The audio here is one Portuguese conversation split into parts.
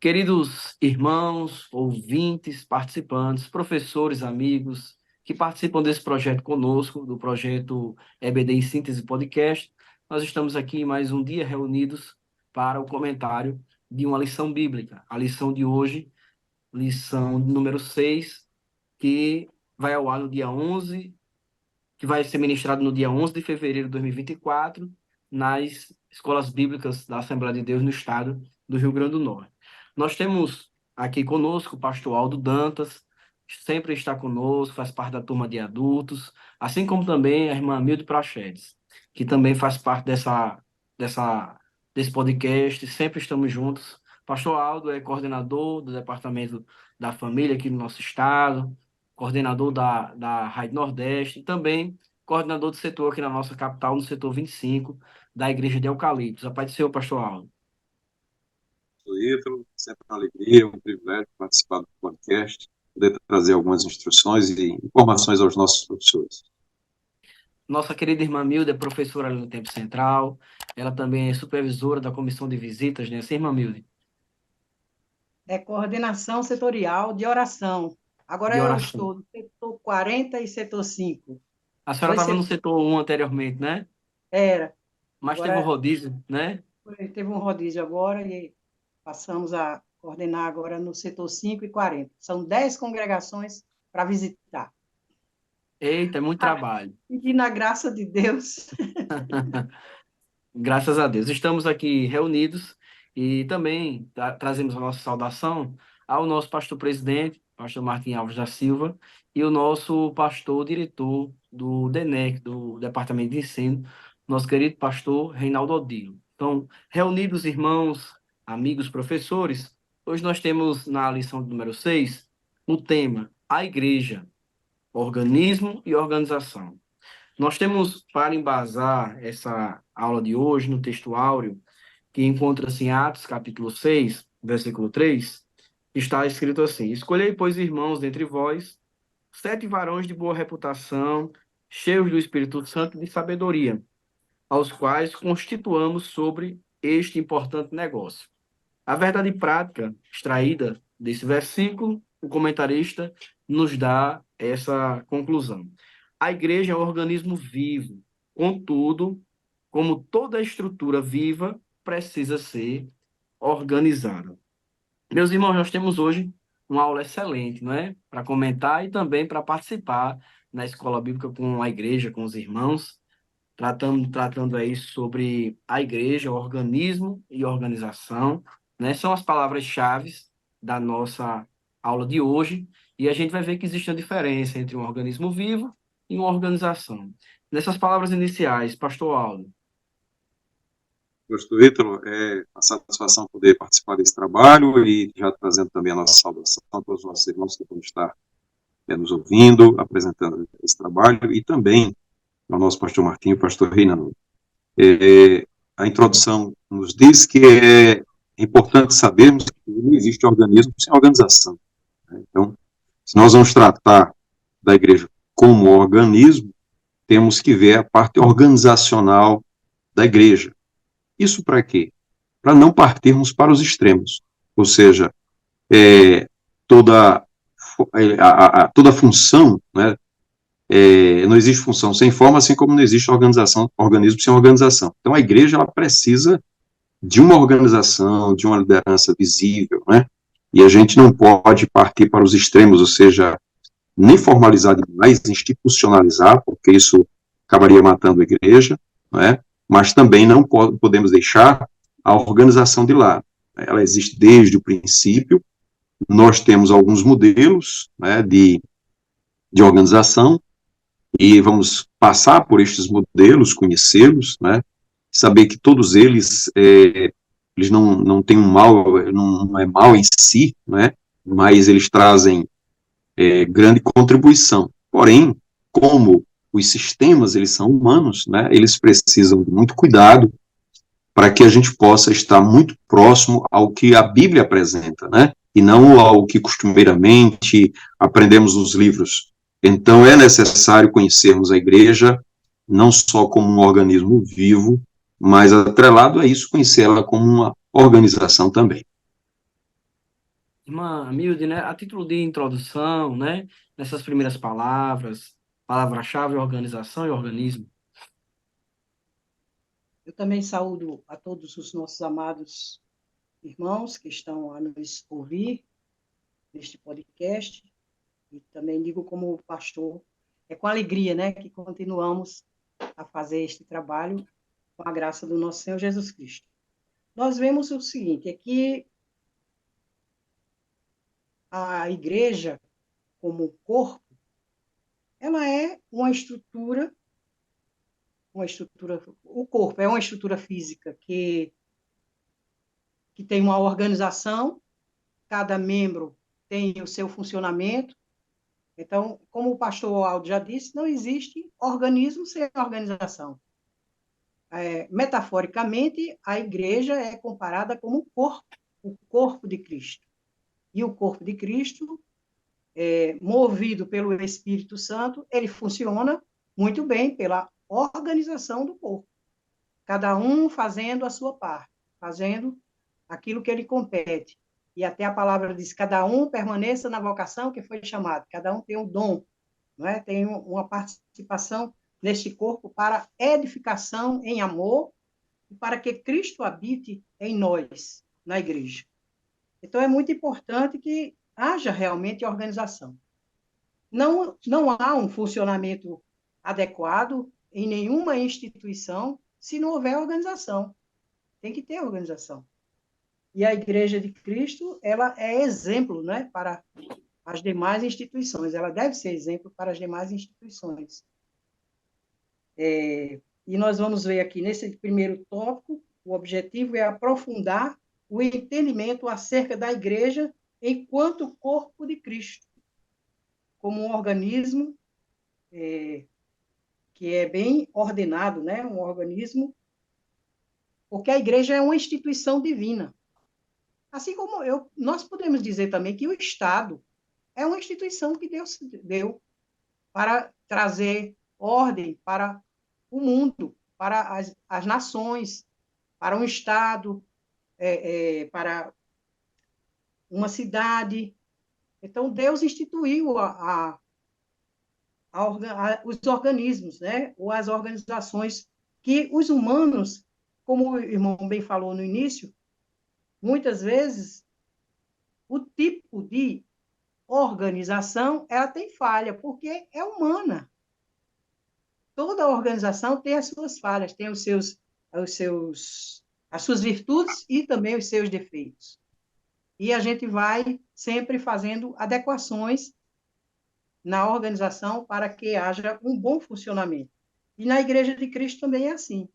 Queridos irmãos, ouvintes, participantes, professores, amigos que participam desse projeto conosco, do projeto EBD em Síntese Podcast, nós estamos aqui mais um dia reunidos para o comentário de uma lição bíblica. A lição de hoje, lição número 6, que vai ao ar no dia 11, que vai ser ministrado no dia 11 de fevereiro de 2024, nas escolas bíblicas da Assembleia de Deus no estado do Rio Grande do Norte. Nós temos aqui conosco o pastor Aldo Dantas, sempre está conosco, faz parte da turma de adultos, assim como também a irmã Milde Prachedes, que também faz parte desse podcast, sempre estamos juntos. Pastor Aldo é coordenador do Departamento da Família aqui no nosso estado, coordenador da Rádio Nordeste, e também coordenador do setor aqui na nossa capital, no setor 25, da Igreja de Eucaliptos. A paz do Senhor, pastor Aldo. Ítalo, sempre uma alegria, um privilégio participar do podcast, poder trazer algumas instruções e informações aos nossos professores. Nossa querida irmã Milda é professora ali no Tempo Central, ela também é supervisora da comissão de visitas, né? Sim, irmã Milda? É coordenação setorial de oração. Agora De eu oração. estou no setor 40 e setor 5. A senhora estava no setor 1 anteriormente, né? Era. Mas Agora, teve um rodízio, né? teve um rodízio agora e passamos a coordenar agora no setor 5 e 40. São 10 congregações para visitar. Eita, é muito trabalho. E na graça de Deus. Graças a Deus. Estamos aqui reunidos e também trazemos a nossa saudação ao nosso pastor presidente, pastor Martim Alves da Silva, e o nosso pastor diretor do DENEC, do Departamento de Ensino, nosso querido pastor Reinaldo Odilo. Então, reunidos, irmãos, amigos, professores, hoje nós temos na lição número 6 o tema A Igreja, Organismo e Organização. Nós temos, para embasar essa aula de hoje, no texto áureo, que encontra-se em Atos, capítulo 6, versículo 3, está escrito assim: Escolhei, pois, irmãos, dentre vós, 7 varões de boa reputação, cheios do Espírito Santo e de sabedoria, aos quais constituamos sobre este importante negócio. A verdade prática extraída desse versículo, o comentarista nos dá essa conclusão. A igreja é um organismo vivo, contudo, como toda estrutura viva, precisa ser organizada. Meus irmãos, nós temos hoje uma aula excelente, não é? Para comentar e também para participar na escola bíblica com a igreja, com os irmãos, tratando aí sobre a igreja, organismo e organização, né? São as palavras-chave da nossa aula de hoje, e a gente vai ver que existe uma diferença entre um organismo vivo e uma organização. Nessas palavras iniciais, pastor Aldo. Pastor Ítalo, é uma satisfação poder participar desse trabalho e já trazendo também a nossa saudação a todos os nossos irmãos que vão estar nos ouvindo, apresentando esse trabalho, e também ao nosso pastor Martim e o pastor Reinaldo. A introdução nos diz que é importante sabermos que não existe organismo sem organização. Então, se nós vamos tratar da igreja como organismo, temos que ver a parte organizacional da igreja. Isso para quê? Para não partirmos para os extremos, ou seja, toda função, né, não existe função sem forma, assim como não existe organismo sem organização. Então, a igreja ela precisa de uma organização, de uma liderança visível, né? E a gente não pode partir para os extremos, ou seja, nem formalizar demais, institucionalizar, porque isso acabaria matando a igreja, não é? Mas também não podemos deixar a organização de lado. Ela existe desde o princípio, nós temos alguns modelos, né, de organização, e vamos passar por estes modelos, conhecê-los, né, saber que todos eles, eles não têm um mal, não é mal em si, né, mas eles trazem grande contribuição. Porém, como os sistemas eles são humanos, né, eles precisam de muito cuidado para que a gente possa estar muito próximo ao que a Bíblia apresenta, né, e não ao que costumeiramente aprendemos nos livros. Então, é necessário conhecermos a igreja não só como um organismo vivo, mas atrelado a isso, conhecer ela como uma organização também. Irmã Milde, né, a título de introdução, né, nessas primeiras palavras, palavra-chave, organização e organismo. Eu também saúdo a todos os nossos amados irmãos que estão a nos ouvir neste podcast, e também digo como pastor, é com alegria, né, que continuamos a fazer este trabalho com a graça do nosso Senhor Jesus Cristo. Nós vemos o seguinte, é que a igreja, como corpo, ela é o corpo é uma estrutura física que tem uma organização, cada membro tem o seu funcionamento. Então, como o pastor Aldo já disse, não existe organismo sem organização. Metaforicamente, a igreja é comparada como o corpo de Cristo. E o corpo de Cristo, movido pelo Espírito Santo, ele funciona muito bem pela organização do corpo. Cada um fazendo a sua parte, fazendo aquilo que lhe compete. E até a palavra diz, cada um permaneça na vocação que foi chamado, cada um tem um dom, não é? Tem uma participação neste corpo para edificação em amor e para que Cristo habite em nós, na igreja. Então, é muito importante que haja realmente organização. Não há um funcionamento adequado em nenhuma instituição se não houver organização. Tem que ter organização. E a Igreja de Cristo, ela é exemplo, né, para as demais instituições. Ela deve ser exemplo para as demais instituições. E nós vamos ver aqui, nesse primeiro tópico, o objetivo é aprofundar o entendimento acerca da Igreja enquanto corpo de Cristo, como um organismo que é bem ordenado, né? Um organismo, porque a Igreja é uma instituição divina. Assim como nós podemos dizer também que o Estado é uma instituição que Deus deu para trazer ordem para o mundo, para as nações, para um Estado, para uma cidade. Então, Deus instituiu os organismos, né? Ou as organizações que os humanos, como o irmão bem falou no início, muitas vezes o tipo de organização ela tem falha, porque é humana. Toda organização tem as suas falhas, tem as suas virtudes e também os seus defeitos. E a gente vai sempre fazendo adequações na organização para que haja um bom funcionamento. E na Igreja de Cristo também é assim.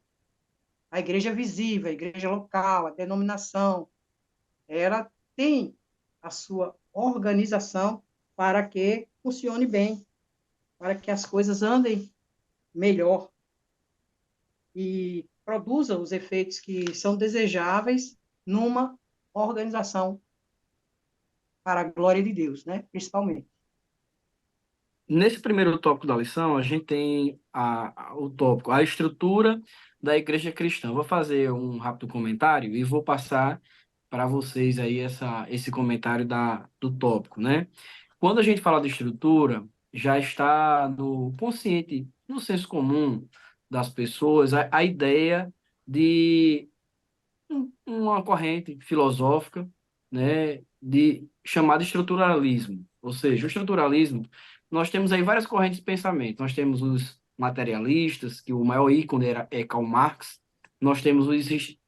A igreja visível, a igreja local, a denominação, ela tem a sua organização para que funcione bem, para que as coisas andem melhor e produza os efeitos que são desejáveis numa organização para a glória de Deus, né? Principalmente. Nesse primeiro tópico da lição, a gente tem o tópico, a estrutura da igreja cristã. Vou fazer um rápido comentário e vou passar para vocês aí esse comentário do tópico, né? Quando a gente fala de estrutura, já está no consciente, no senso comum das pessoas, a ideia de uma corrente filosófica, né, chamada estruturalismo. Ou seja, o estruturalismo, nós temos aí várias correntes de pensamento. Nós temos os materialistas, que o maior ícone é Karl Marx. Nós temos o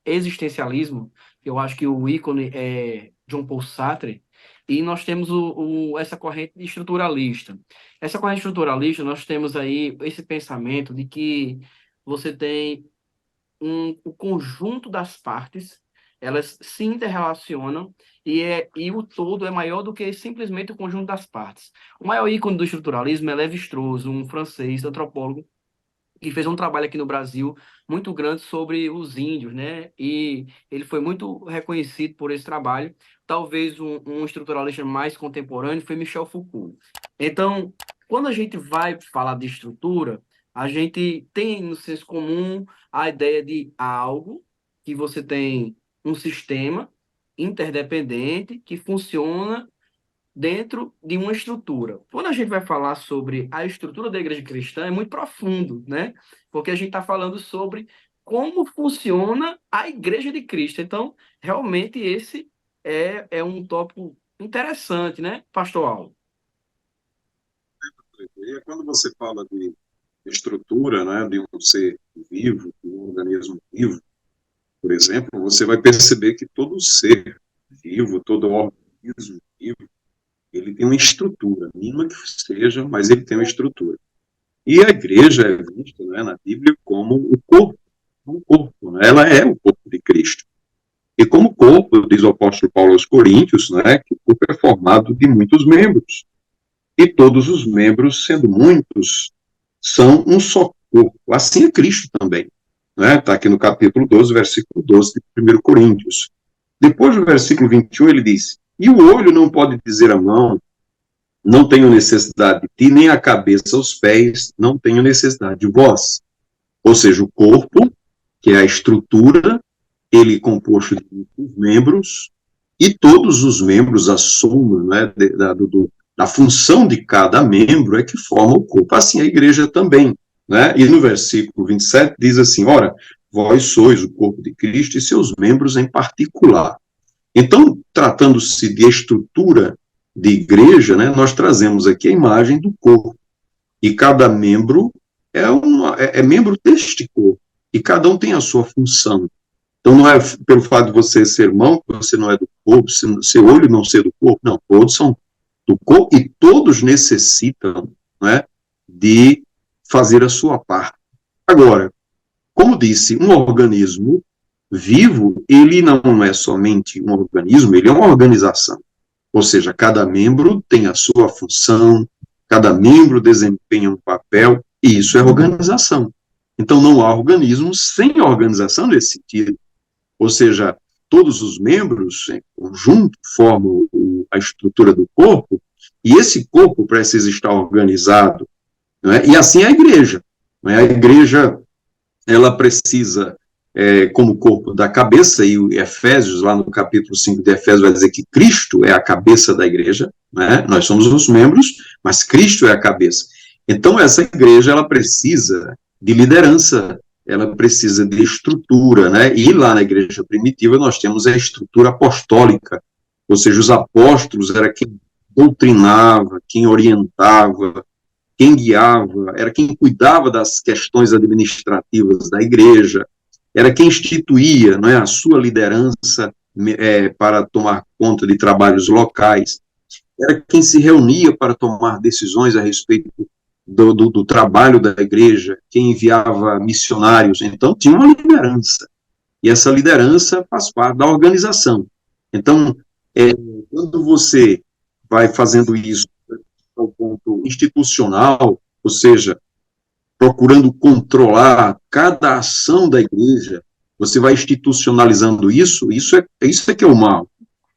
existencialismo, que eu acho que o ícone é Jean Paul Sartre. E nós temos essa corrente estruturalista. Essa corrente estruturalista, nós temos aí esse pensamento de que você tem o conjunto das partes, elas se interrelacionam e o todo é maior do que simplesmente o conjunto das partes. O maior ícone do estruturalismo é Lévi-Strauss, um francês antropólogo que fez um trabalho aqui no Brasil muito grande sobre os índios, né? E ele foi muito reconhecido por esse trabalho. Talvez um estruturalista mais contemporâneo foi Michel Foucault. Então, quando a gente vai falar de estrutura, a gente tem no senso comum a ideia de algo que você tem um sistema interdependente que funciona dentro de uma estrutura. Quando a gente vai falar sobre a estrutura da igreja cristã, é muito profundo, né? Porque a gente está falando sobre como funciona a igreja de Cristo. Então, realmente, esse é um tópico interessante, né, Pastor Aldo? E quando você fala de estrutura, né, de um ser vivo, de um organismo vivo, por exemplo, você vai perceber que todo ser vivo, todo organismo vivo, ele tem uma estrutura, mínima que seja, mas ele tem uma estrutura. E a igreja é vista, né, na Bíblia como o corpo, né? Ela é o corpo de Cristo. E como corpo, diz o apóstolo Paulo aos Coríntios, né, que o corpo é formado de muitos membros. E todos os membros, sendo muitos, são um só corpo. Assim é Cristo também. Está aqui no capítulo 12, versículo 12 de 1 Coríntios. Depois do versículo 21, ele diz: E o olho não pode dizer à mão, não tenho necessidade de ti, nem a cabeça aos pés, não tenho necessidade de vós. Ou seja, o corpo, que é a estrutura, ele é composto de muitos membros, e todos os membros, a soma, né, da função de cada membro é que forma o corpo. Assim a igreja também. Né? E no versículo 27 diz assim: Ora, vós sois o corpo de Cristo e seus membros em particular. Então, tratando-se de estrutura de igreja, né, nós trazemos aqui a imagem do corpo. E cada membro é membro deste corpo. E cada um tem a sua função. Então, não é pelo fato de você ser mão que você não é do corpo, seu olho não ser do corpo, não, todos são do corpo e todos necessitam, né, de fazer a sua parte. Agora, como disse, um organismo vivo, ele não é somente um organismo, ele é uma organização. Ou seja, cada membro tem a sua função, cada membro desempenha um papel, e isso é organização. Então, não há organismo sem organização nesse sentido. Ou seja, todos os membros em conjunto formam a estrutura do corpo, e esse corpo precisa estar organizado. Né? E assim é a igreja. Né? A igreja, ela precisa, como corpo da cabeça, e o Efésios, lá no capítulo 5 de Efésios, vai dizer que Cristo é a cabeça da igreja, né? Nós somos os membros, mas Cristo é a cabeça. Então, essa igreja, ela precisa de liderança, ela precisa de estrutura, né? E lá na igreja primitiva nós temos a estrutura apostólica, ou seja, os apóstolos era quem doutrinava, quem orientava, quem guiava, era quem cuidava das questões administrativas da igreja, era quem instituía, não é, a sua liderança para tomar conta de trabalhos locais, era quem se reunia para tomar decisões a respeito do trabalho da igreja, quem enviava missionários. Então, tinha uma liderança. E essa liderança faz parte da organização. Então, quando você vai fazendo isso ao ponto institucional, ou seja, procurando controlar cada ação da igreja, você vai institucionalizando isso é que é o mal.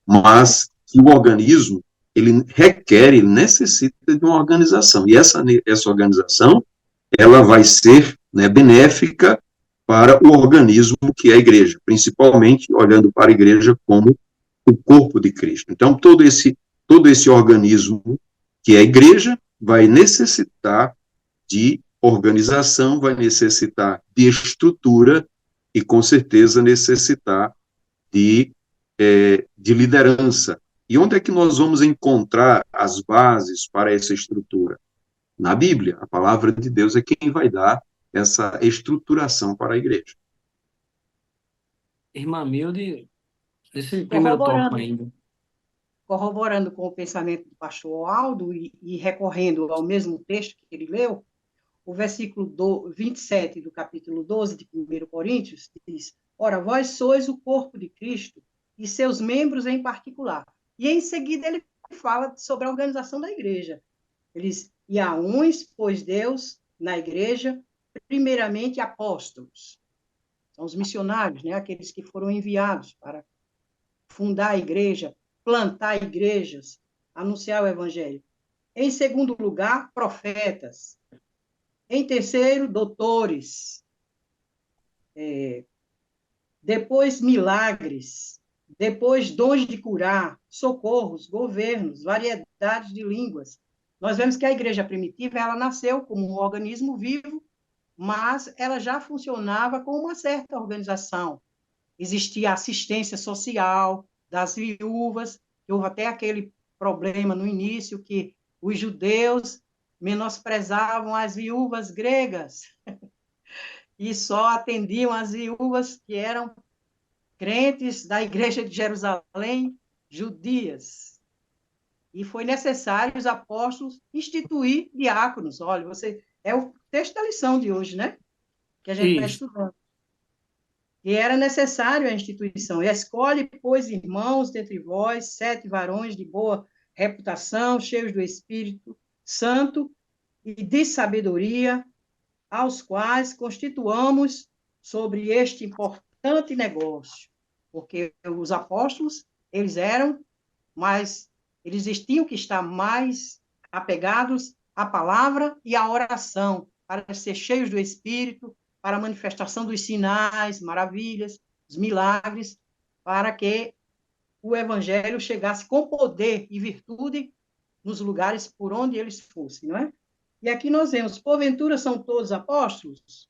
Mas que o organismo, ele requer, ele necessita de uma organização. E essa organização, ela vai ser, né, benéfica para o organismo que é a igreja, principalmente olhando para a igreja como o corpo de Cristo. Então, todo esse organismo que é a igreja vai necessitar de organização, vai necessitar de estrutura e, com certeza, necessitar de liderança. E onde é que nós vamos encontrar as bases para essa estrutura? Na Bíblia. A palavra de Deus é quem vai dar essa estruturação para a igreja. Irmã Milde, esse primeiro tópico Corroborando, ainda. corroborando com o pensamento do pastor Aldo e recorrendo ao mesmo texto que ele leu, o versículo 27 do capítulo 12 de 1 Coríntios diz: Ora, vós sois o corpo de Cristo e seus membros em particular. E em seguida ele fala sobre a organização da igreja. Ele diz: E a uns pôs Deus na igreja, primeiramente apóstolos. São os missionários, né? Aqueles que foram enviados para fundar a igreja, plantar igrejas, anunciar o evangelho. Em segundo lugar, profetas. Em terceiro, doutores. Depois, milagres. Depois, dons de curar, socorros, governos, variedades de línguas. Nós vemos que a igreja primitiva, ela nasceu como um organismo vivo, mas ela já funcionava com uma certa organização. Existia assistência social das viúvas, que houve até aquele problema no início que os judeus menosprezavam as viúvas gregas e só atendiam as viúvas que eram crentes da igreja de Jerusalém, judias. E foi necessário os apóstolos instituir diáconos. Olha, você é o texto da lição de hoje, né? Que a gente está Isso. estudando. E era necessário a instituição. E escolhe, pois, irmãos dentre vós, 7 varões de boa reputação, cheios do Espírito Santo e de sabedoria, aos quais constituamos sobre este importante negócio. Porque os apóstolos, eles eram mais, eles tinham que estar mais apegados à palavra e à oração, para ser cheios do Espírito, para a manifestação dos sinais, maravilhas, os milagres, para que o evangelho chegasse com poder e virtude nos lugares por onde eles fossem, não é? E aqui nós vemos, porventura são todos apóstolos?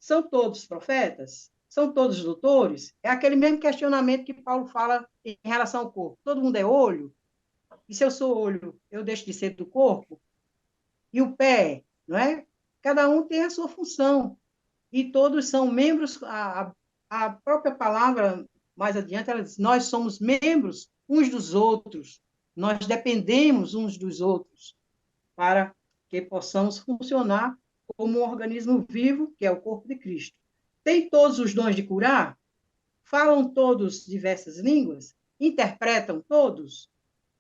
São todos profetas? São todos doutores? É aquele mesmo questionamento que Paulo fala em relação ao corpo. Todo mundo é olho? E se eu sou olho, eu deixo de ser do corpo? E o pé, não é? Cada um tem a sua função. E todos são membros. A própria palavra, mais adiante, ela diz: nós somos membros uns dos outros. Nós dependemos uns dos outros para que possamos funcionar como um organismo vivo, que é o corpo de Cristo. Tem todos os dons de curar? Falam todos diversas línguas? Interpretam todos?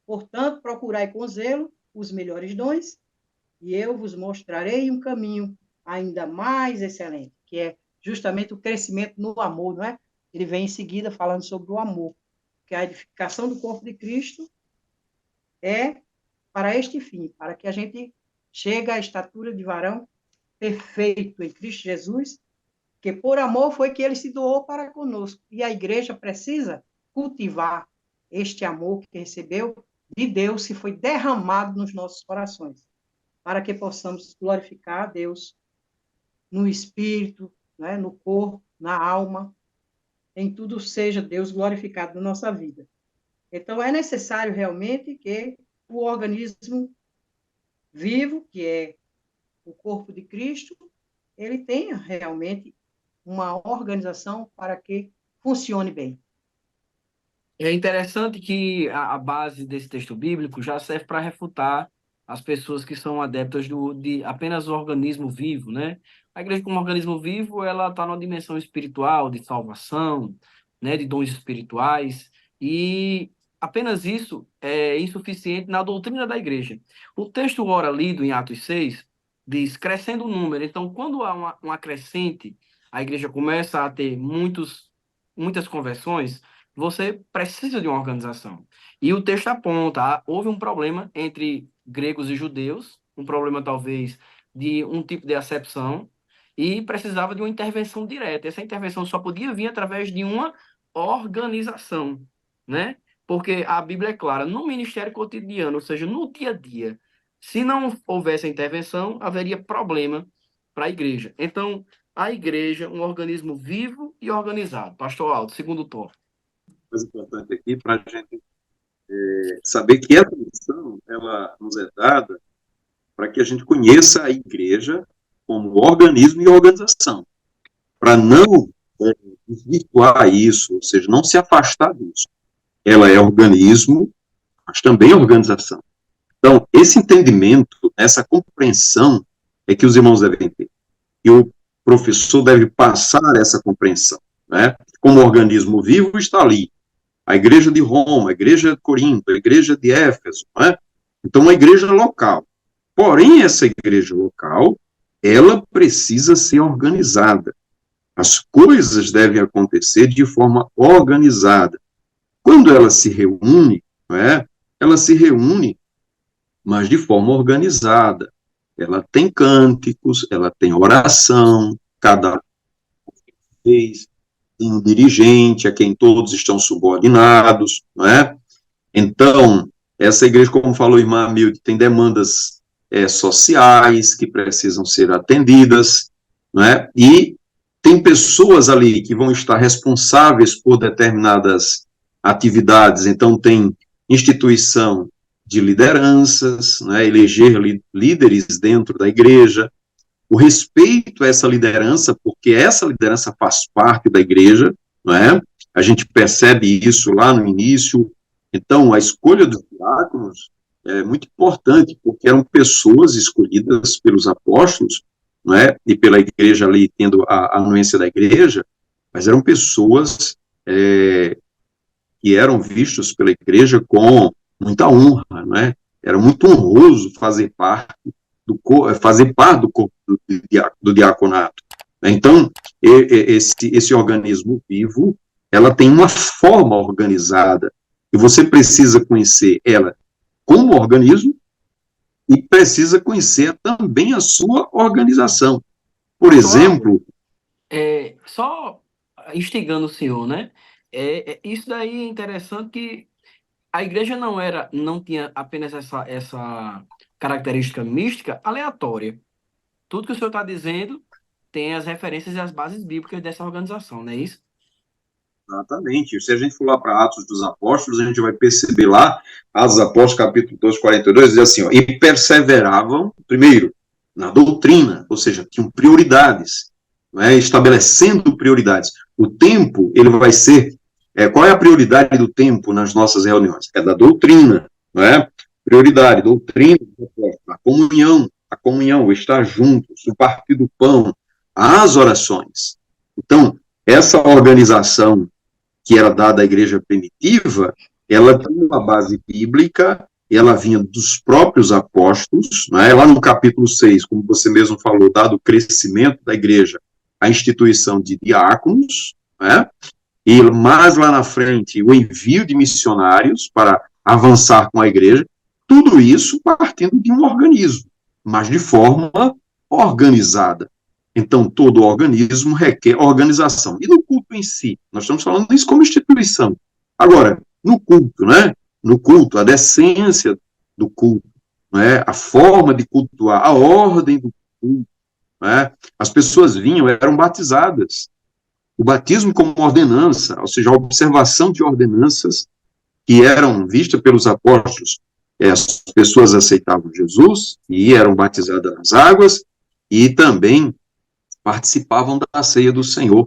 Portanto, procurai com zelo os melhores dons, e eu vos mostrarei um caminho ainda mais excelente, que é justamente o crescimento no amor, não é? Ele vem em seguida falando sobre o amor, que a edificação do corpo de Cristo é para este fim, para que a gente chegue à estatura de varão perfeito em Cristo Jesus, que por amor foi que ele se doou para conosco. E a igreja precisa cultivar este amor que recebeu de Deus, que foi derramado nos nossos corações, para que possamos glorificar a Deus no espírito, né, no corpo, na alma, em tudo seja Deus glorificado na nossa vida. Então, é necessário realmente que o organismo vivo, que é o corpo de Cristo, ele tenha realmente uma organização para que funcione bem. É interessante que a base desse texto bíblico já serve para refutar as pessoas que são adeptas de apenas o organismo vivo, né? A igreja como organismo vivo, ela está numa dimensão espiritual, de salvação, né, de dons espirituais, e apenas isso é insuficiente na doutrina da igreja. O texto ora lido em Atos 6 diz, crescendo o número. Então, quando há uma crescente, a igreja começa a ter muitas conversões, você precisa de uma organização. E o texto aponta, houve um problema entre gregos e judeus, um problema talvez de um tipo de acepção, e precisava de uma intervenção direta. Essa intervenção só podia vir através de uma organização, né? Porque a Bíblia é clara, no ministério cotidiano, ou seja, no dia a dia, se não houvesse a intervenção, haveria problema para a igreja. Então, a igreja, um organismo vivo e organizado. Pastor Aldo, segundo tópico. Mais importante aqui para a gente saber que essa missão ela nos é dada para que a gente conheça a igreja como organismo e organização, para não desvirtuar isso, ou seja, não se afastar disso. Ela é organismo, mas também organização. Então, esse entendimento, essa compreensão é que os irmãos devem ter. E o professor deve passar essa compreensão, né? Como organismo vivo está ali a igreja de Roma, a igreja de Corinto, a igreja de Éfeso, não é? Então, uma igreja local. Porém, essa igreja local, ela precisa ser organizada. As coisas devem acontecer de forma organizada. Quando ela se reúne, não é? Ela se reúne, mas de forma organizada. Ela tem cânticos, ela tem oração, cada vez, tem um dirigente a quem todos estão subordinados, não é? Então, essa igreja, como falou a irmã Milde, tem demandas sociais que precisam ser atendidas, não é? E tem pessoas ali que vão estar responsáveis por determinadas atividades, então tem instituição de lideranças, né, eleger líderes dentro da igreja, o respeito a essa liderança, porque essa liderança faz parte da igreja, não é? A gente percebe isso lá no início. Então, a escolha dos diáconos é muito importante, porque eram pessoas escolhidas pelos apóstolos, não é? E pela igreja ali, tendo a anuência da igreja, mas eram pessoas que eram vistos pela igreja com muita honra, não é? Era muito honroso fazer parte do corpo do diaconato. Então, esse organismo vivo, ela tem uma forma organizada, e você precisa conhecer ela como organismo e precisa conhecer também a sua organização. Por exemplo... Só instigando o senhor, né? Isso daí é interessante, que a igreja não tinha apenas essa característica mística aleatória. Tudo que o senhor está dizendo tem as referências e as bases bíblicas dessa organização, não é isso? Exatamente. Se a gente for lá para Atos dos Apóstolos, a gente vai perceber lá, Atos dos Apóstolos, capítulo 2, 42, diz assim, ó, e perseveravam, primeiro, na doutrina, ou seja, tinham prioridades, né, estabelecendo prioridades. O tempo, ele vai ser... qual é a prioridade do tempo nas nossas reuniões? É da doutrina, não é? Prioridade, doutrina, a comunhão, o estar juntos, o partir do pão, as orações. Então, essa organização que era dada à igreja primitiva, ela tinha uma base bíblica, ela vinha dos próprios apóstolos, né? Lá no capítulo 6, como você mesmo falou, dado o crescimento da igreja, a instituição de diáconos, né? E mais lá na frente, o envio de missionários para avançar com a igreja, tudo isso partindo de um organismo, mas de forma organizada. Então, todo organismo requer organização. E no culto em si, nós estamos falando isso como instituição. Agora, no culto, né? No culto, a decência do culto, né? A forma de cultuar, a ordem do culto, né? As pessoas eram batizadas. O batismo como ordenança, ou seja, a observação de ordenanças que eram vistas pelos apóstolos. As pessoas aceitavam Jesus e eram batizadas nas águas e também participavam da ceia do Senhor.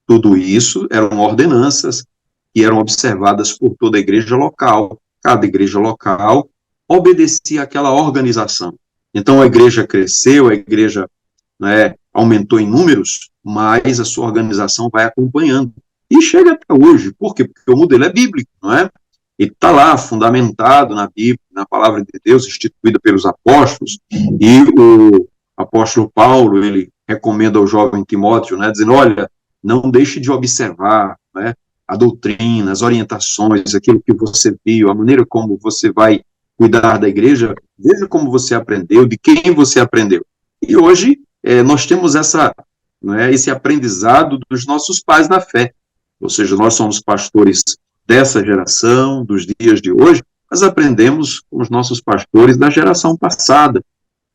Tudo isso eram ordenanças que eram observadas por toda a igreja local. Cada igreja local obedecia àquela organização. Então a igreja cresceu, a igreja, né, aumentou em números, mas a sua organização vai acompanhando. E chega até hoje. Por quê? Porque o modelo é bíblico, não é? Ele está lá, fundamentado na Bíblia, na palavra de Deus, instituída pelos apóstolos, e o apóstolo Paulo, ele recomenda ao jovem Timóteo, né, dizendo, olha, não deixe de observar, né, a doutrina, as orientações, aquilo que você viu, a maneira como você vai cuidar da igreja, veja como você aprendeu, de quem você aprendeu. E hoje nós temos esse aprendizado dos nossos pais na fé, ou seja, nós somos pastores dessa geração, dos dias de hoje, mas aprendemos com os nossos pastores da geração passada,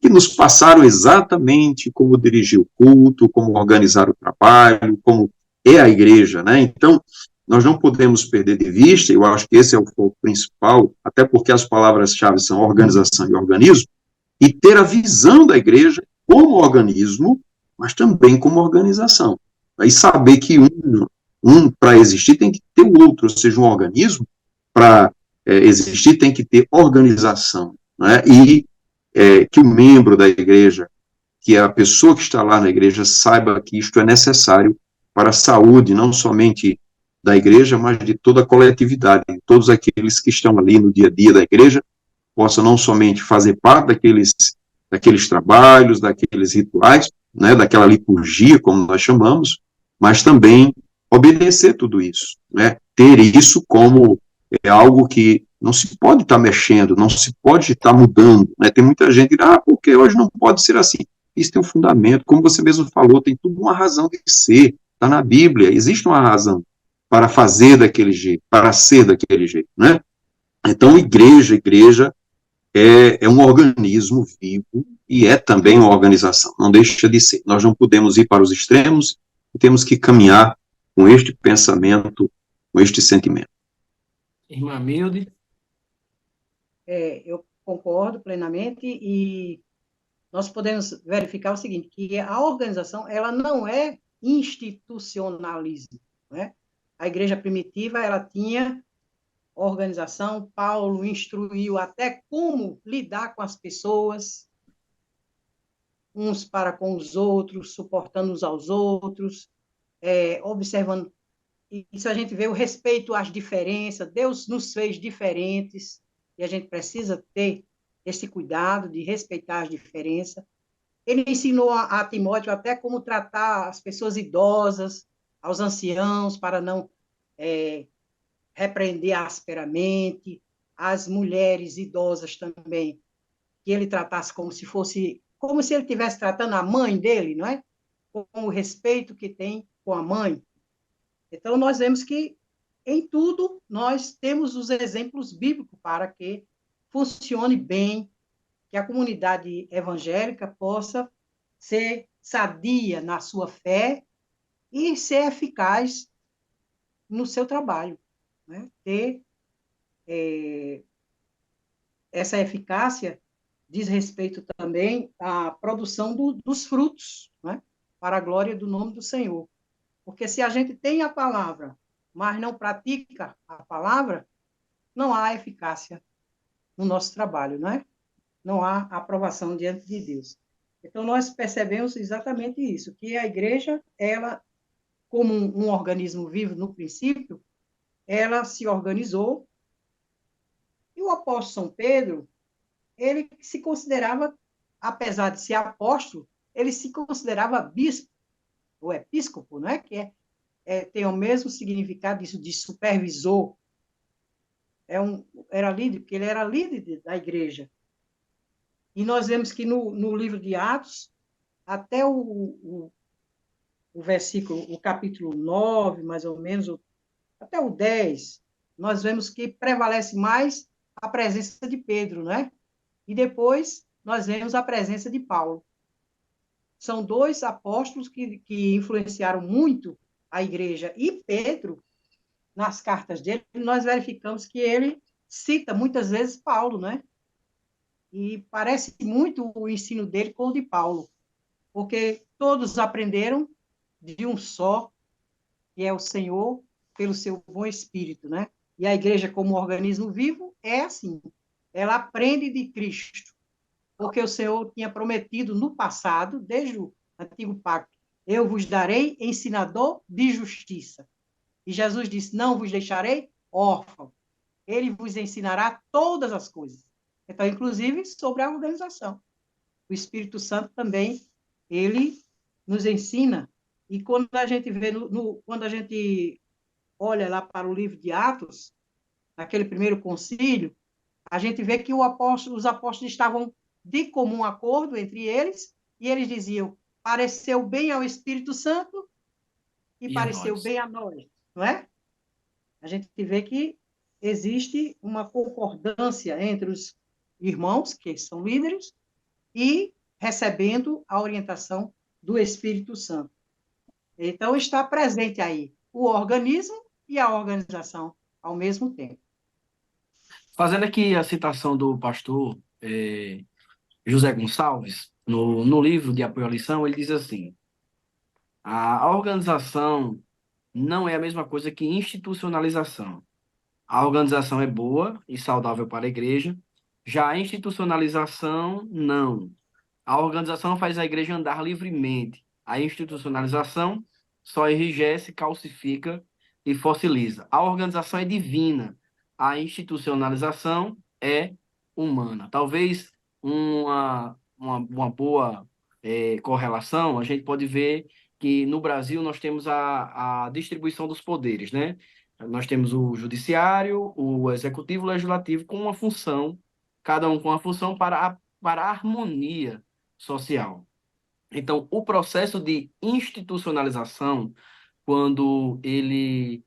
que nos passaram exatamente como dirigir o culto, como organizar o trabalho, como é a igreja, né? Então, nós não podemos perder de vista, eu acho que esse é o foco principal, até porque as palavras-chave são organização e organismo, e ter a visão da igreja como organismo, mas também como organização. E saber que para existir tem que ter o outro, ou seja, um organismo, para existir tem que ter organização, né? E que o membro da igreja, que é a pessoa que está lá na igreja, saiba que isto é necessário para a saúde, não somente da igreja, mas de toda a coletividade, todos aqueles que estão ali no dia a dia da igreja, possam não somente fazer parte daqueles trabalhos, daqueles rituais, né, daquela liturgia, como nós chamamos, mas também obedecer tudo isso, né, ter isso como algo que não se pode estar mexendo, não se pode estar mudando, né? Tem muita gente que diz, porque hoje não pode ser assim. Isso tem um fundamento, como você mesmo falou, tem tudo uma razão de ser, está na Bíblia, existe uma razão para fazer daquele jeito, para ser daquele jeito, né? Então, igreja é um organismo vivo e é também uma organização, não deixa de ser. Nós não podemos ir para os extremos e temos que caminhar com este pensamento, com este sentimento. Irmã Milde. Eu concordo plenamente e nós podemos verificar o seguinte, que a organização ela não é institucionalismo, né? A igreja primitiva ela tinha organização, Paulo instruiu até como lidar com as pessoas, uns para com os outros, suportando uns aos outros, observando. Isso a gente vê o respeito às diferenças, Deus nos fez diferentes, e a gente precisa ter esse cuidado de respeitar as diferenças. Ele ensinou a Timóteo até como tratar as pessoas idosas, aos anciãos, para não repreender asperamente, as mulheres idosas também, que ele tratasse como se fosse, como se ele estivesse tratando a mãe dele, não é? Com o respeito que tem com a mãe. Então, nós vemos que em tudo nós temos os exemplos bíblicos para que funcione bem, que a comunidade evangélica possa ser sadia na sua fé e ser eficaz no seu trabalho, né? Ter essa eficácia diz respeito também à produção dos frutos, né? Para a glória do nome do Senhor. Porque se a gente tem a palavra, mas não pratica a palavra, não há eficácia no nosso trabalho, não é? Não há aprovação diante de Deus. Então, nós percebemos exatamente isso, que a igreja, ela, como um organismo vivo no princípio, ela se organizou, e o apóstolo São Pedro, ele se considerava, apesar de ser apóstolo, ele se considerava bispo, ou episcopo, não é? Que tem o mesmo significado disso, de supervisor. Era líder, porque ele era líder da igreja. E nós vemos que no livro de Atos, até o versículo, o capítulo 9, mais ou menos, até o 10, nós vemos que prevalece mais a presença de Pedro, né? E depois nós vemos a presença de Paulo. São dois apóstolos que influenciaram muito a igreja. E Pedro, nas cartas dele, nós verificamos que ele cita muitas vezes Paulo, né? E parece muito o ensino dele com o de Paulo, porque todos aprenderam de um só, que é o Senhor, pelo seu bom espírito, né? E a igreja, como organismo vivo, é assim. Ela aprende de Cristo, porque o Senhor tinha prometido no passado, desde o antigo pacto, eu vos darei ensinador de justiça. E Jesus disse, não vos deixarei órfão. Ele vos ensinará todas as coisas. Então, inclusive, sobre a organização. O Espírito Santo também, ele nos ensina. E quando a gente vê, quando a gente olha lá para o livro de Atos, naquele primeiro concílio, a gente vê que os apóstolos estavam de comum acordo entre eles, e eles diziam, pareceu bem ao Espírito Santo e E a pareceu nós. bem a nós, não é? A gente vê que existe uma concordância entre os irmãos, que são líderes, e recebendo a orientação do Espírito Santo. Então, está presente aí o organismo e a organização ao mesmo tempo. Fazendo aqui a citação do pastor José Gonçalves, no livro de apoio à lição, ele diz assim: a organização não é a mesma coisa que institucionalização. A organização é boa e saudável para a igreja, já a institucionalização, não. A organização faz a igreja andar livremente. A institucionalização só enrijece, calcifica e fossiliza. A organização é divina. A institucionalização é humana. Talvez uma boa correlação, a gente pode ver que no Brasil nós temos a distribuição dos poderes, né? Nós temos o judiciário, o executivo e o legislativo com uma função, cada um com uma função para a harmonia social. Então, o processo de institucionalização quando ele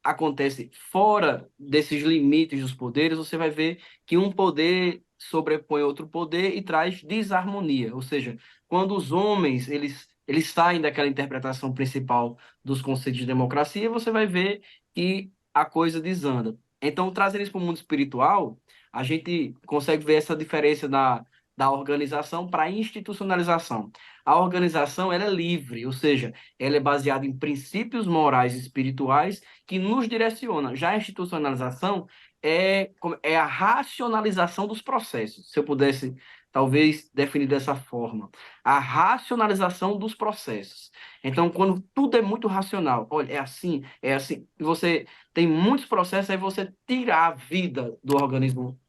acontece fora desses limites dos poderes, você vai ver que um poder sobrepõe outro poder e traz desarmonia. Ou seja, quando os homens eles saem daquela interpretação principal dos conceitos de democracia, você vai ver que a coisa desanda. Então, trazendo isso para o mundo espiritual, a gente consegue ver essa diferença da organização para a institucionalização. A organização ela é livre, ou seja, ela é baseada em princípios morais e espirituais que nos direciona. Já a institucionalização é a racionalização dos processos. Se eu pudesse, talvez, definir dessa forma. A racionalização dos processos. Então, quando tudo é muito racional, olha, é assim, e você tem muitos processos, aí você tira a vida do organismo,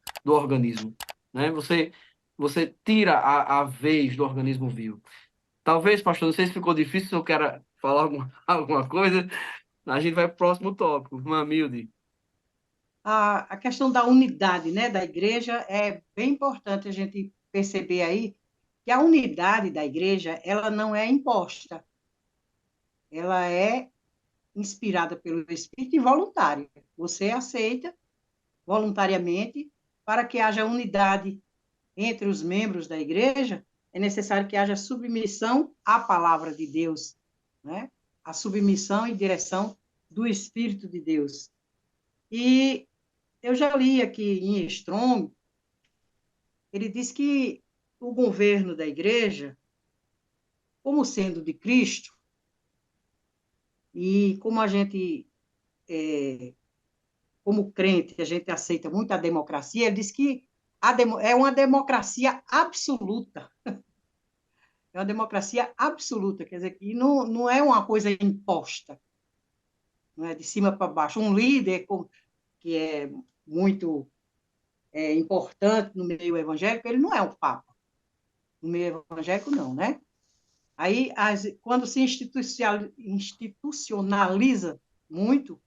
né? Você tira a vez do organismo vivo. Talvez, pastor, não sei se ficou difícil, se eu quero falar alguma coisa, a gente vai para o próximo tópico, Mamilde. A questão da unidade, né, da igreja é bem importante a gente perceber aí que a unidade da igreja, ela não é imposta, ela é inspirada pelo Espírito e voluntária. Você aceita voluntariamente para que haja unidade entre os membros da igreja, é necessário que haja submissão à palavra de Deus, né? A submissão e direção do Espírito de Deus. E eu já li aqui em Strong, ele diz que o governo da igreja, como sendo de Cristo, e como a gente, como crente, a gente aceita muito a democracia, ele diz que é uma democracia absoluta. É uma democracia absoluta, quer dizer, que não é uma coisa imposta, não é de cima para baixo. Um líder que é muito importante no meio evangélico, ele não é o Papa. No meio evangélico, não, né? Aí, quando se institucionaliza muito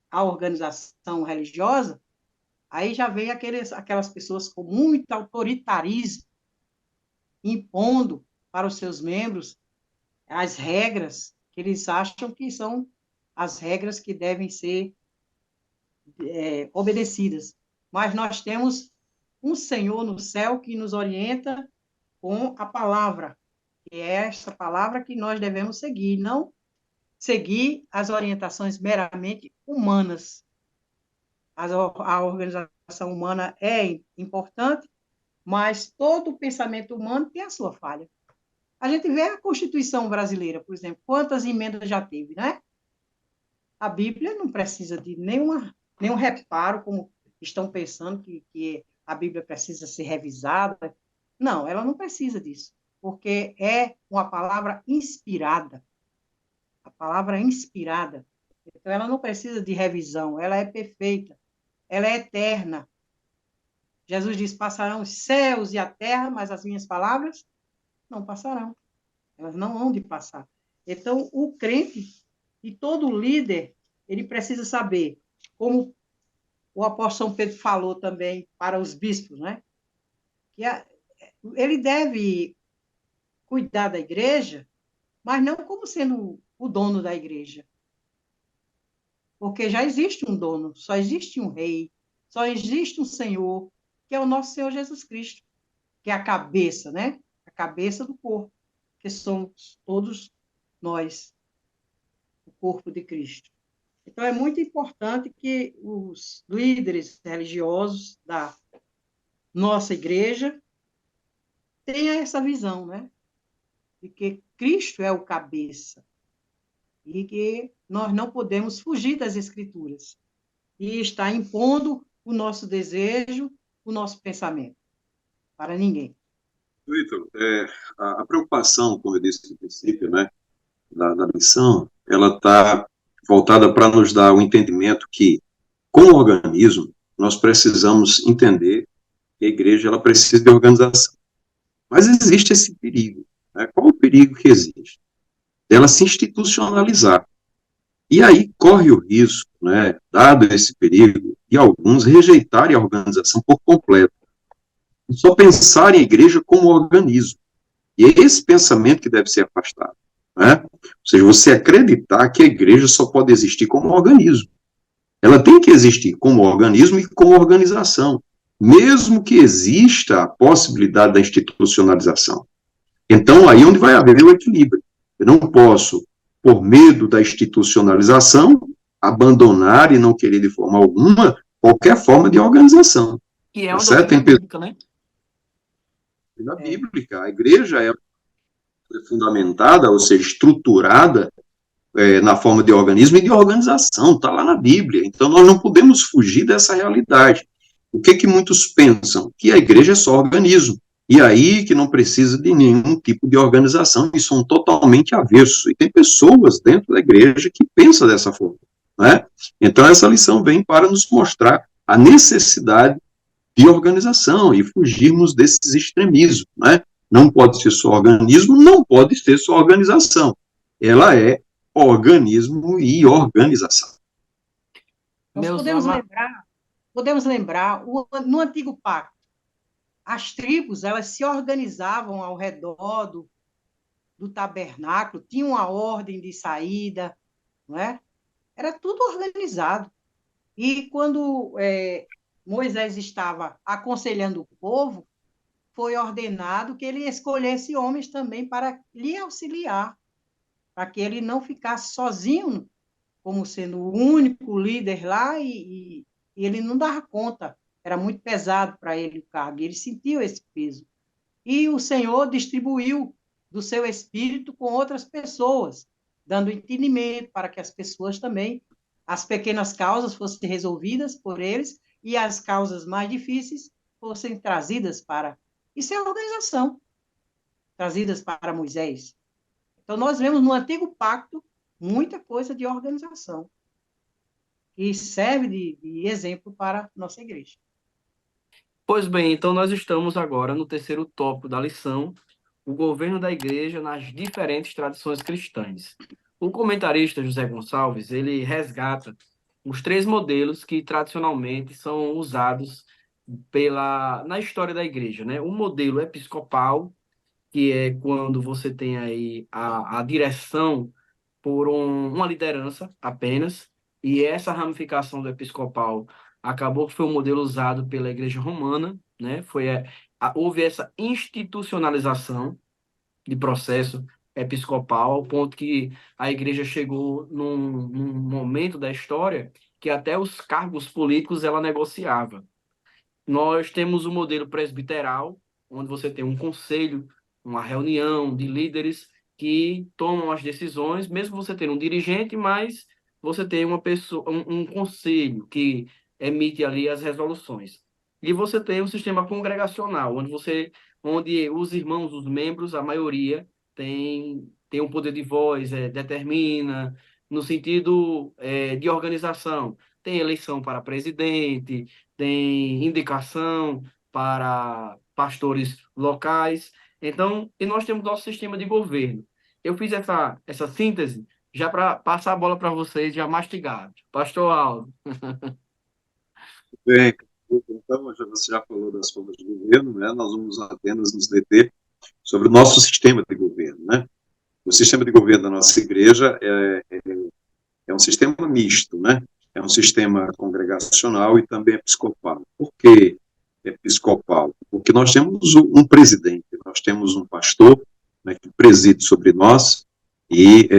a organização religiosa, aí já vem aquelas pessoas com muito autoritarismo, impondo para os seus membros as regras que eles acham que são as regras que devem ser obedecidas. Mas nós temos um Senhor no céu que nos orienta com a palavra, que é essa palavra que nós devemos seguir, não seguir as orientações meramente humanas. A organização humana é importante, mas todo o pensamento humano tem a sua falha. A gente vê a Constituição brasileira, por exemplo, quantas emendas já teve, né? A Bíblia não precisa de nenhum reparo, como estão pensando que a Bíblia precisa ser revisada. Não, ela não precisa disso, porque é uma palavra inspirada. A palavra inspirada. Então, ela não precisa de revisão, ela é perfeita, ela é eterna. Jesus diz, passarão os céus e a terra, mas as minhas palavras não passarão. Elas não hão de passar. Então, o crente e todo líder, ele precisa saber, como o apóstolo São Pedro falou também para os bispos, né? Que ele deve cuidar da igreja, mas não como sendo o dono da igreja. Porque já existe um dono, só existe um rei, só existe um Senhor, que é o nosso Senhor Jesus Cristo, que é a cabeça, né? A cabeça do corpo, que somos todos nós, o corpo de Cristo. Então, é muito importante que os líderes religiosos da nossa igreja tenham essa visão, né? De que Cristo é o cabeça e que nós não podemos fugir das Escrituras e estar impondo o nosso desejo, o nosso pensamento para ninguém. Vitor, a preocupação, como eu disse no princípio, né, da missão, ela está voltada para nos dar o entendimento que, como organismo, nós precisamos entender que a igreja ela precisa de organização. Mas existe esse perigo. Né? Qual o perigo que existe? Dela se institucionalizar. E aí corre o risco, né, dado esse perigo, de alguns rejeitarem a organização por completo. Só pensarem a igreja como organismo. E é esse pensamento que deve ser afastado. né? Ou seja, você acreditar que a igreja só pode existir como organismo. Ela tem que existir como organismo e como organização, mesmo que exista a possibilidade da institucionalização. Então, aí é onde vai haver o equilíbrio. Eu não posso, por medo da institucionalização, abandonar e não querer de forma alguma qualquer forma de organização. Que é Tá uma certo? doutrina bíblica, né? Na Bíblica, a igreja é fundamentada, ou seja, estruturada na forma de organismo e de organização, está lá na Bíblia. Então, nós não podemos fugir dessa realidade. O que muitos pensam? Que a igreja é só organismo. E aí que não precisa de nenhum tipo de organização, e são totalmente avessos. E tem pessoas dentro da igreja que pensam dessa forma, né? Então, essa lição vem para nos mostrar a necessidade de organização e fugirmos desses extremismos, né? Não pode ser só organismo, não pode ser só organização. Ela é organismo e organização. Nós Meus podemos lembrar no Antigo Pacto, as tribos, elas se organizavam ao redor do tabernáculo, tinham uma ordem de saída, não é? Era tudo organizado. E quando Moisés estava aconselhando o povo, foi ordenado que ele escolhesse homens também para lhe auxiliar, para que ele não ficasse sozinho, como sendo o único líder lá, e ele não dava conta. Era muito pesado para ele o cargo, e ele sentiu esse peso. E o Senhor distribuiu do seu espírito com outras pessoas, dando entendimento para que as pessoas também, as pequenas causas fossem resolvidas por eles e as causas mais difíceis fossem trazidas para... Isso é organização, trazidas para Moisés. Então, nós vemos no Antigo Pacto muita coisa de organização que serve de exemplo para a nossa igreja. Pois bem, então nós estamos agora no terceiro tópico da lição, o governo da igreja nas diferentes tradições cristãs. O comentarista José Gonçalves, ele resgata os três modelos que tradicionalmente são usados na história da igreja, né? O modelo episcopal, que é quando você tem aí a direção por uma liderança apenas, e essa ramificação do episcopal acabou que foi um modelo usado pela Igreja Romana, né? Houve essa institucionalização de processo episcopal, ao ponto que a igreja chegou num momento da história que até os cargos políticos ela negociava. Nós temos o modelo presbiteral, onde você tem um conselho, uma reunião de líderes que tomam as decisões, mesmo você tendo um dirigente, mas você tem uma pessoa, um conselho que emite ali as resoluções. E você tem um sistema congregacional, onde os irmãos, os membros, a maioria tem um poder de voz, determina, no sentido de organização. Tem eleição para presidente, tem indicação para pastores locais. Então, e nós temos nosso sistema de governo. Eu fiz essa síntese já para passar a bola para vocês, já mastigado. Pastor Aldo. Bem, então, você já falou das formas de governo, né? Nós vamos apenas nos deter sobre o nosso sistema de governo, né? O sistema de governo da nossa igreja é um sistema misto, né? É um sistema congregacional e também episcopal. Por que episcopal? Porque nós temos um presidente, nós temos um pastor, né, que preside sobre nós, e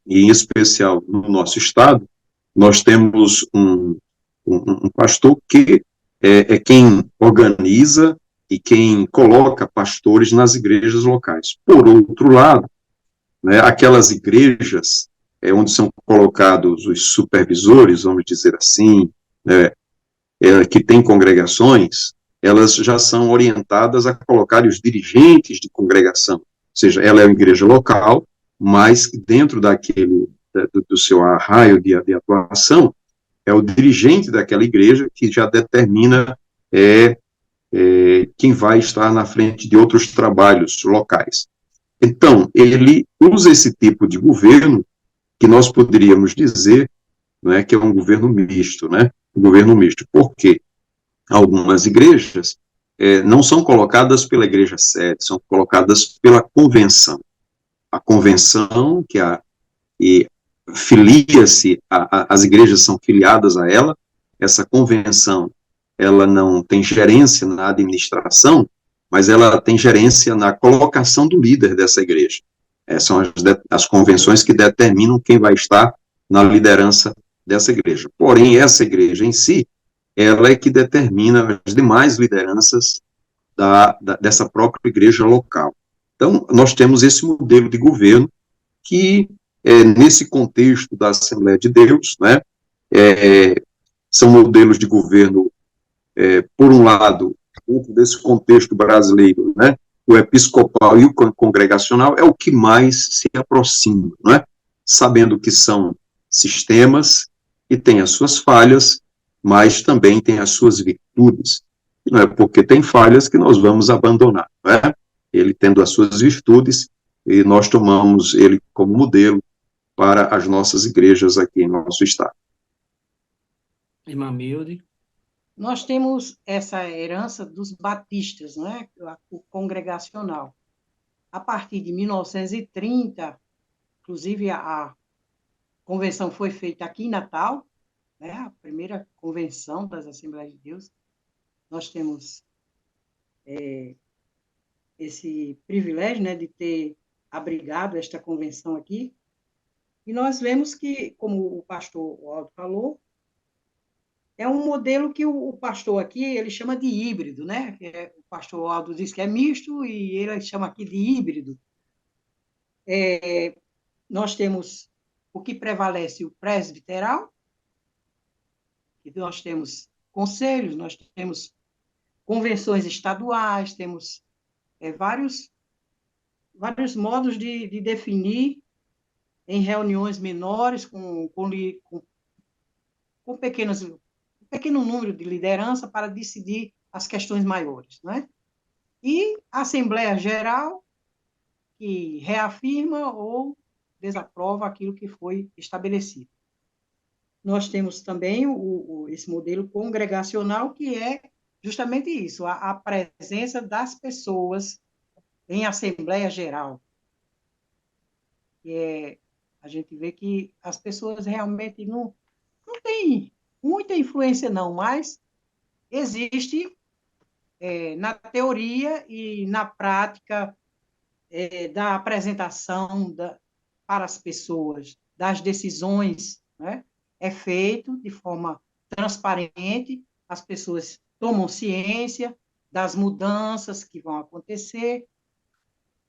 em especial no nosso estado, nós temos um pastor que é quem organiza e quem coloca pastores nas igrejas locais. Por outro lado, né, aquelas igrejas onde são colocados os supervisores, vamos dizer assim, né, que têm congregações, elas já são orientadas a colocar os dirigentes de congregação, ou seja, ela é uma igreja local, mas dentro do seu raio de atuação, é o dirigente daquela igreja que já determina quem vai estar na frente de outros trabalhos locais. Então, ele usa esse tipo de governo que nós poderíamos dizer, né, que é um governo misto, né? Um governo misto. Por quê? Algumas igrejas não são colocadas pela igreja sede, são colocadas pela convenção. a convenção, e filia-se, as igrejas são filiadas a ela, essa convenção, ela não tem gerência na administração, mas ela tem gerência na colocação do líder dessa igreja. São as convenções que determinam quem vai estar na liderança dessa igreja. Porém, essa igreja em si, ela é que determina as demais lideranças dessa própria igreja local. Então, nós temos esse modelo de governo que, nesse contexto da Assembleia de Deus, né, são modelos de governo, por um lado, dentro desse contexto brasileiro, né, o episcopal e o congregacional é o que mais se aproxima, né, sabendo que são sistemas que têm as suas falhas, mas também têm as suas virtudes. Não é porque tem falhas que nós vamos abandonar, não é? Ele tendo as suas virtudes, e nós tomamos ele como modelo para as nossas igrejas aqui em nosso estado. Irmã Milde. Nós temos essa herança dos batistas, não é? O congregacional. A partir de 1930, inclusive a convenção foi feita aqui em Natal, né? A primeira convenção das Assembleias de Deus. Nós temos esse privilégio, né, de ter abrigado esta convenção aqui, e nós vemos que, como o pastor Aldo falou, é um modelo que o pastor aqui, ele chama de híbrido, né? O pastor Aldo diz que é misto, e ele chama aqui de híbrido. Nós temos o que prevalece, o presbiteral, e nós temos conselhos, nós temos convenções estaduais, temos vários modos de definir em reuniões menores, com pequeno número de liderança para decidir as questões maiores, né? E a Assembleia Geral, que reafirma ou desaprova aquilo que foi estabelecido. Nós temos também esse modelo congregacional, que é justamente isso, a presença das pessoas em Assembleia Geral. A gente vê que as pessoas realmente não têm muita influência, não, mas existe na teoria e na prática da apresentação para as pessoas, das decisões, né? É feito de forma transparente, as pessoas tomam ciência das mudanças que vão acontecer,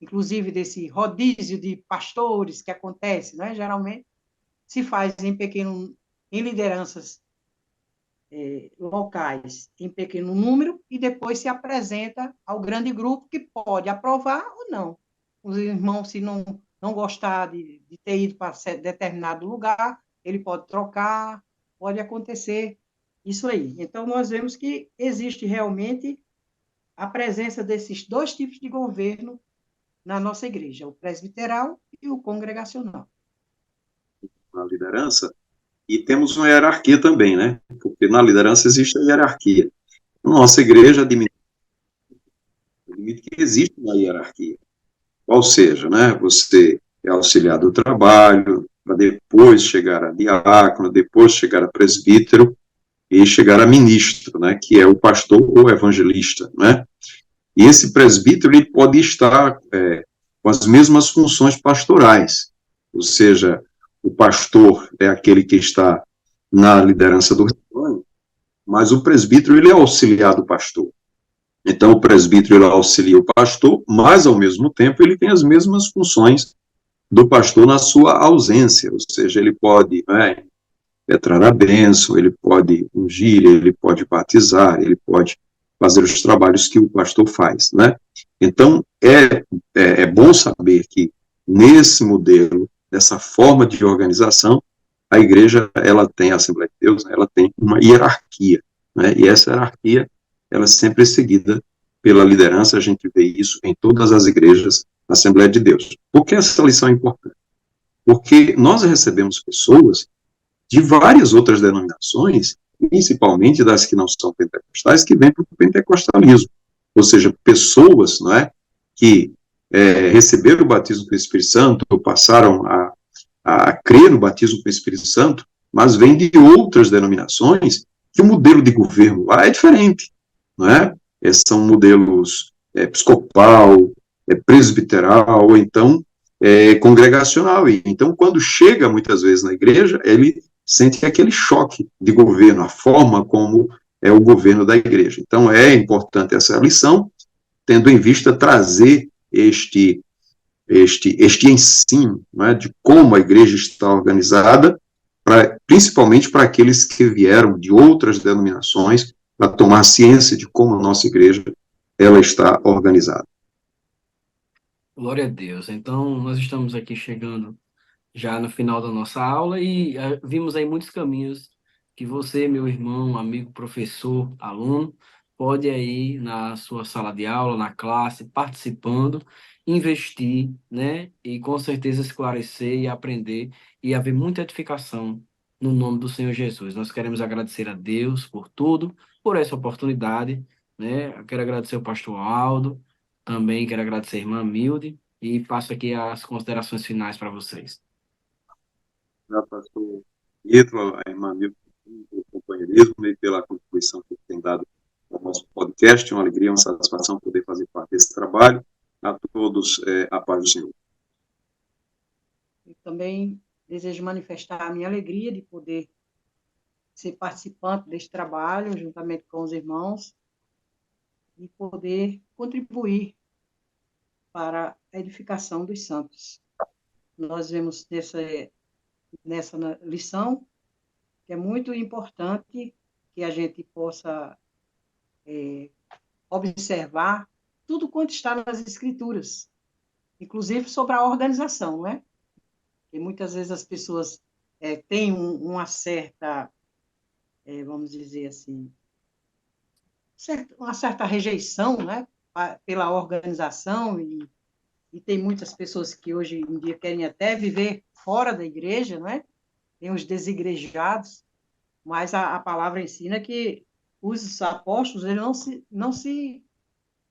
inclusive desse rodízio de pastores que acontece, né? Geralmente se faz em lideranças locais, em pequeno número, e depois se apresenta ao grande grupo, que pode aprovar ou não. Os irmãos, se não gostar de ter ido para determinado lugar, ele pode trocar, pode acontecer isso aí. Então, nós vemos que existe realmente a presença desses dois tipos de governo na nossa igreja, o presbiteral e o congregacional. Na liderança, e temos uma hierarquia também, né? Porque na liderança existe a hierarquia. Nossa igreja admite que existe uma hierarquia. Ou seja, né, você é auxiliar do trabalho, para depois chegar a diácono, depois chegar a presbítero e chegar a ministro, né, que é o pastor ou evangelista, né? E esse presbítero, ele pode estar com as mesmas funções pastorais, ou seja, o pastor é aquele que está na liderança do rebanho, mas o presbítero, ele é auxiliar do pastor. Então, o presbítero, ele auxilia o pastor, mas, ao mesmo tempo, ele tem as mesmas funções do pastor na sua ausência, ou seja, ele pode petrar a bênção, ele pode ungir, ele pode batizar, ele pode fazer os trabalhos que o pastor faz, né? Então, é bom saber que, nesse modelo, dessa forma de organização, a igreja, ela tem, a Assembleia de Deus, ela tem uma hierarquia, né? E essa hierarquia, ela sempre é seguida pela liderança. A gente vê isso em todas as igrejas da Assembleia de Deus. Por que essa lição é importante? Porque nós recebemos pessoas de várias outras denominações, principalmente das que não são pentecostais, que vêm para o pentecostalismo. Ou seja, pessoas, não é, que receberam o batismo com o Espírito Santo, ou passaram a crer no batismo com o Espírito Santo, mas vêm de outras denominações que o modelo de governo lá é diferente, não é? São modelos episcopal, presbiteral, ou então congregacional. E então, quando chega muitas vezes na igreja, ele sente aquele choque de governo, a forma como é o governo da igreja. Então, é importante essa lição, tendo em vista trazer este ensino, né, de como a igreja está organizada, principalmente para aqueles que vieram de outras denominações, para tomar ciência de como a nossa igreja ela está organizada. Glória a Deus. Então, nós estamos aqui chegando já no final da nossa aula e vimos aí muitos caminhos que você, meu irmão, amigo, professor, aluno, pode aí na sua sala de aula, na classe, participando, investir, né? E com certeza esclarecer e aprender e haver muita edificação no nome do Senhor Jesus. Nós queremos agradecer a Deus por tudo, por essa oportunidade, né? Eu quero agradecer ao pastor Aldo, também quero agradecer a irmã Milde e passo aqui as considerações finais para vocês. Pastor Pietro, a irmã Milton, pelo companheirismo e pela contribuição que tem dado ao nosso podcast. É uma alegria, uma satisfação poder fazer parte desse trabalho. A todos, a paz do Senhor. Eu também desejo manifestar a minha alegria de poder ser participante deste trabalho, juntamente com os irmãos, e poder contribuir para a edificação dos santos. Nós vemos nessa lição que é muito importante que a gente possa observar tudo quanto está nas Escrituras, inclusive sobre a organização, não é? E muitas vezes as pessoas têm uma certa, vamos dizer assim, uma certa rejeição, né, pela organização, e tem muitas pessoas que hoje em dia querem até viver fora da igreja, não é? Tem os desigrejados, mas a palavra ensina que os apóstolos eles não se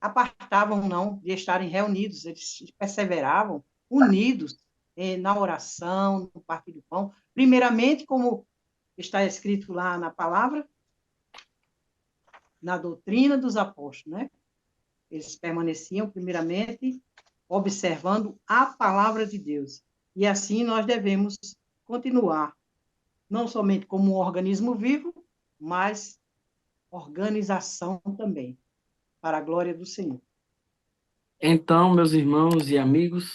apartavam, não, de estarem reunidos, eles perseveravam, unidos na oração, no partir do pão. Primeiramente, como está escrito lá na palavra, na doutrina dos apóstolos, né? Eles permaneciam, primeiramente, observando a palavra de Deus. E assim nós devemos continuar, não somente como um organismo vivo, mas organização também, para a glória do Senhor. Então, meus irmãos e amigos,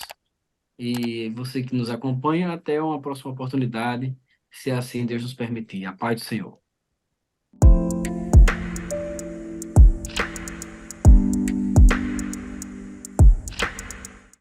e você que nos acompanha, até uma próxima oportunidade, se assim Deus nos permitir. A paz do Senhor.